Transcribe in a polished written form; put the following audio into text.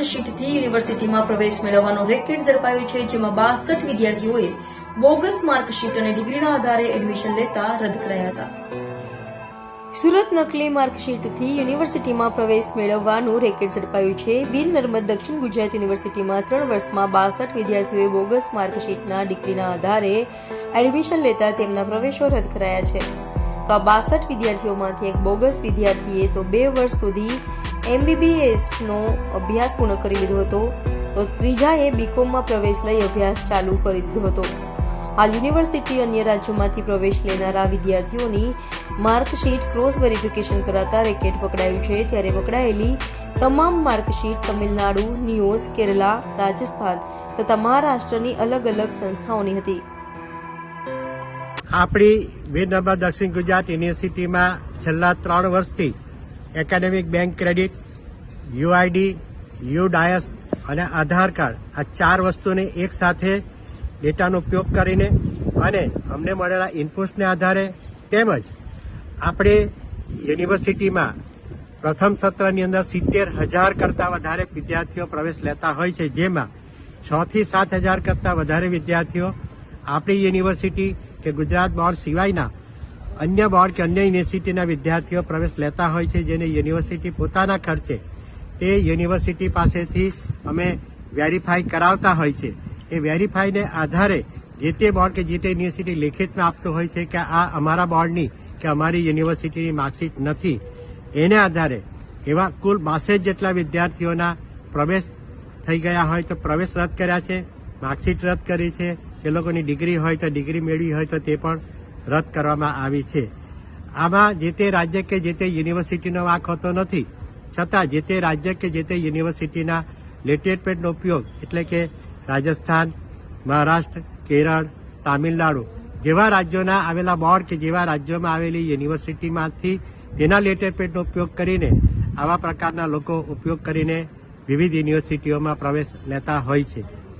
માર્કશીટથી યુનિવર્સિટીમાં પ્રવેશ મેળવવાનો રેકેટ ઝડપાયો છે, જેમાં 62 વિદ્યાર્થીઓએ બોગસ માર્કશીટ અને ડિગ્રીના આધારે એડમિશન લેતા રદ કરાયા હતા. સુરત નકલી માર્કશીટથી યુનિવર્સિટીમાં પ્રવેશ મેળવવાનું રેકેટ ઝડપાયું છે. વીર નર્મદ દક્ષિણ ગુજરાત યુનિવર્સિટીમાં 3 વર્ષમાં 62 વિદ્યાર્થીઓએ બોગસ માર્કશીટના ડિગ્રીના આધારે એડમિશન લેતા તેમના પ્રવેશો રદ કરાયા છે. તો આ 62 વિદ્યાર્થીઓમાંથી એક બોગસ વિદ્યાર્થીએ તો 2 વર્ષ સુધી MBBS નો અભ્યાસ પૂર્ણ કરી લીધો હતો, તો ત્રીજાએ બીકોમમાં પ્રવેશ લઈ અભ્યાસ ચાલુ કરી દીધો હતો. હાલ યુનિવર્સિટી અન્ય રાજ્યોમાંથી પ્રવેશ લેનારા વિદ્યાર્થીઓની માર્કશીટ ક્રોસ વેરિફિકેશન કરાતા રેકેટ પકડાયું છે. ત્યારે પકડાયેલી તમામ માર્કશીટ તમિલનાડુ, નિયોસ, કેરલા, રાજસ્થાન તથા મહારાષ્ટ્રની અલગ અલગ સંસ્થાઓની હતી. આપણી વીર નર્મદ દક્ષિણ ગુજરાત યુનિવર્સિટીમાં છેલ્લા 3 વર્ષથી academic bank credit, UID, UDISE અને આધાર કાર્ડ આ 4 વસ્તુને એક સાથે ડેટાનો ઉપયોગ કરીને અને અમને મળેલા ઇનપુટ્સને આધારે તેમજ આપણે યુનિવર્સિટીમાં પ્રથમ સત્રની અંદર 70,000 કરતાં વધારે વિદ્યાર્થીઓ પ્રવેશ લેતા હોય છે, જેમાં 6 થી 7,000 કરતાં વધારે વિદ્યાર્થીઓ આપણી યુનિવર્સિટી કે ગુજરાત બોર્ડ સિવાયના અન્ય બોર્ડ કે અન્ય યુનિવર્સિટીના વિદ્યાર્થીઓ પ્રવેશ લેતા હોય છે, જેને યુનિવર્સિટી પોતાના ખર્ચે તે યુનિવર્સિટી પાસેથી અમે વેરીફાઈ કરાવતા હોય છે. એ વેરીફાઈને આધારે જે તે બોર્ડ કે જે તે યુનિવર્સિટી લેખિતમાં આપતું હોય છે કે આ અમારા બોર્ડની કે અમારી યુનિવર્સિટીની માર્કશીટ નથી. એને આધારે એવા કુલ 62 જેટલા વિદ્યાર્થીઓના પ્રવેશ થઈ ગયા હોય તો પ્રવેશ રદ કર્યા છે, માર્કશીટ રદ કરી છે. એ લોકોની ડિગ્રી હોય તો ડિગ્રી મેળવી હોય તો તે પણ રદ કરવામાં આવી છે. આમાં જે તે રાજ્ય કે જે તે યુનિવર્સિટીનો વાંક હોતો નથી, છતાં જે તે રાજ્ય કે જે તે યુનિવર્સિટીના લેટેસ્ટ પેડનો ઉપયોગ એટલે કે રાજસ્થાન, મહારાષ્ટ્ર, કેરળ, તામિલનાડુ જેવા રાજ્યોના આવેલા બોર્ડ કે જેવા રાજ્યોમાં આવેલી યુનિવર્સિટીમાંથી તેના લેટેસ્ટ પેડનો ઉપયોગ કરીને આવા પ્રકારના લોકો ઉપયોગ કરીને વિવિધ યુનિવર્સિટીઓમાં પ્રવેશ લેતા હોય છે.